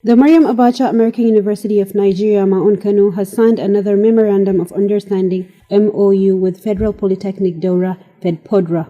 The Maryam Abacha American University of Nigeria, MAAUN Kano, has signed another Memorandum of Understanding MoU with Federal Polytechnic Daura, FedPodra,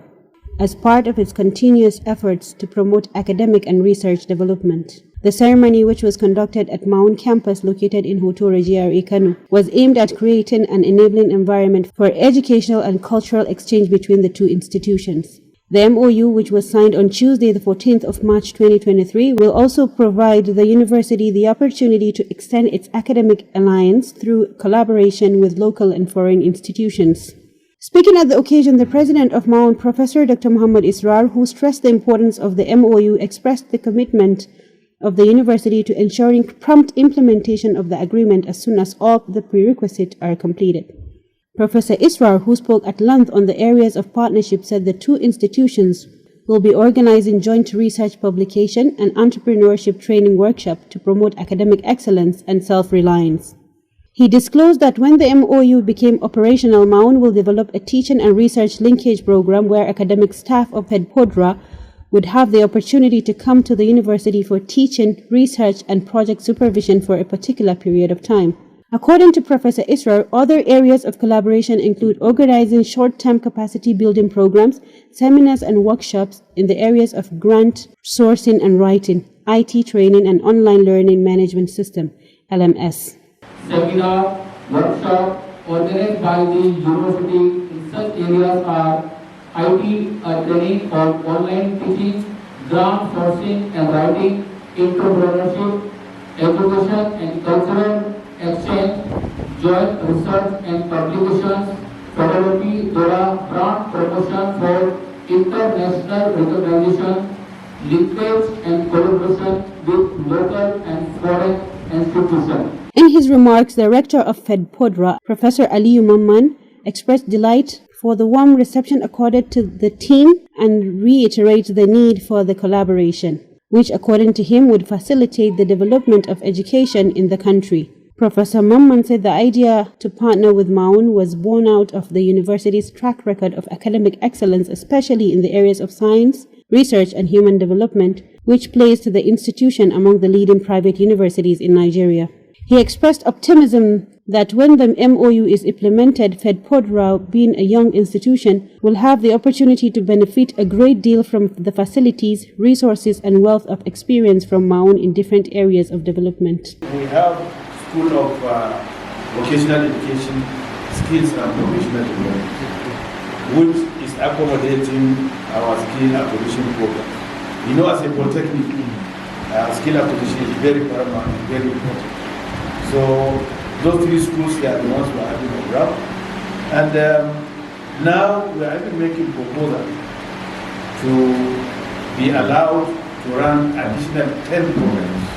as part of its continuous efforts to promote academic and research development. The ceremony, which was conducted at MAAUN campus located in Hotora GRA Kano, was aimed at creating an enabling environment for educational and cultural exchange between the two institutions. The MoU, which was signed on Tuesday, the 14th of March 2023, will also provide the university the opportunity to extend its academic alliance through collaboration with local and foreign institutions. Speaking at the occasion, the president of MAAUN, Professor Dr. Muhammad Israr, who stressed the importance of the MoU, expressed the commitment of the university to ensuring prompt implementation of the agreement as soon as all the prerequisites are completed. Professor Israr, who spoke at length on the areas of partnership, said the two institutions will be organizing joint research publication and entrepreneurship training workshop to promote academic excellence and self-reliance. He disclosed that when the MoU became operational, MAAUN will develop a teaching and research linkage program where academic staff of FedPodra would have the opportunity to come to the university for teaching, research, and project supervision for a particular period of time. According to Professor Israr, other areas of collaboration include organizing short-term capacity building programs, seminars and workshops in the areas of grant sourcing and writing, IT training and online learning management system, LMS. Seminar, workshop organized by the university in such areas are IT training for online teaching, grant sourcing and writing, entrepreneurship, education and cultural exchange, joint research and publications, photography, Daura, brand promotion for international recognition, linkage and collaboration with local and foreign institutions. In his remarks, the rector of FedPodra, Professor Aliyu Mamman, expressed delight for the warm reception accorded to the team and reiterated the need for the collaboration, which according to him would facilitate the development of education in the country. Professor Mamman said the idea to partner with MAAUN was born out of the university's track record of academic excellence, especially in the areas of science, research, and human development, which placed the institution among the leading private universities in Nigeria. He expressed optimism that when the MoU is implemented, FedPodra, being a young institution, will have the opportunity to benefit a great deal from the facilities, resources, and wealth of experience from MAAUN in different areas of development. We have School of Vocational Education, Skills and Professional Development, which is accommodating our skill acquisition program. You know, as a Polytechnic, skill acquisition is very paramount and very important. So those three schools are the ones we are having on ground. And now we are even making proposal to be allowed to run additional 10 programs.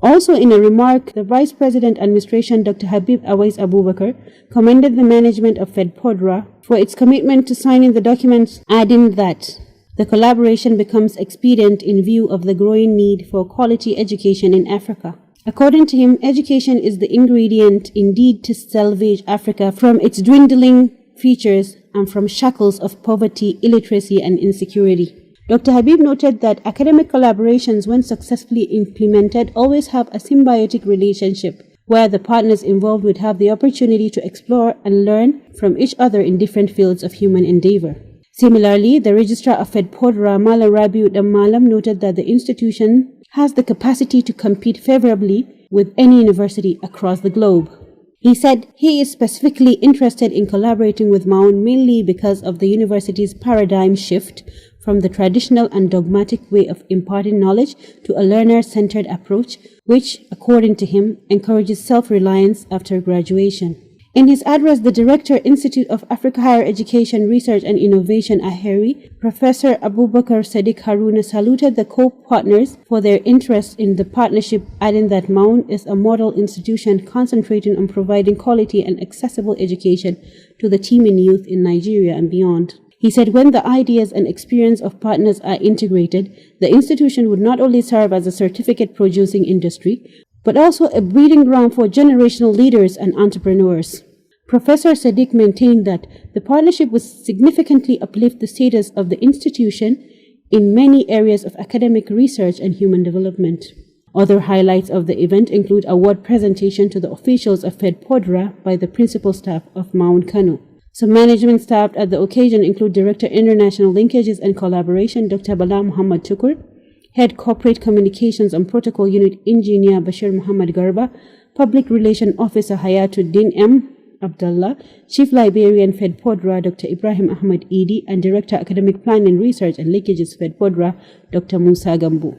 Also in a remark, the Vice President Administration Dr. Habib Awais Abubakar commended the management of FedPodra for its commitment to signing the documents, adding that the collaboration becomes expedient in view of the growing need for quality education in Africa. According to him, education is the ingredient indeed to salvage Africa from its dwindling features and from shackles of poverty, illiteracy, and insecurity. Dr. Habib noted that academic collaborations, when successfully implemented, always have a symbiotic relationship where the partners involved would have the opportunity to explore and learn from each other in different fields of human endeavor. Similarly, the Registrar of FedPodra, Malam Rabiu Malam, noted that the institution has the capacity to compete favorably with any university across the globe. He said he is specifically interested in collaborating with MAAUN mainly because of the university's paradigm shift from the traditional and dogmatic way of imparting knowledge to a learner-centered approach, which, according to him, encourages self-reliance after graduation. In his address, the Director, Institute of Africa Higher Education, Research and Innovation, AHERI, Professor Abubakar Sadiq Haruna saluted the co-partners for their interest in the partnership, adding that MAAUN is a model institution concentrating on providing quality and accessible education to the teeming youth in Nigeria and beyond. He said when the ideas and experience of partners are integrated, the institution would not only serve as a certificate-producing industry, but also a breeding ground for generational leaders and entrepreneurs. Professor Sadiq maintained that the partnership would significantly uplift the status of the institution in many areas of academic research and human development. Other highlights of the event include award presentation to the officials of FedPodra by the principal staff of MAAUN Kano. Some management staff at the occasion include Director International Linkages and Collaboration Dr. Bala Muhammad Tukur, Head Corporate Communications and Protocol Unit Engineer Bashir Muhammad Garba, Public Relation Officer Hayatuddin M. Abdullah, Chief Librarian FedPodra Dr. Ibrahim Ahmad Idi, and Director Academic Planning Research and Linkages FedPodra Dr. Musa Gambu.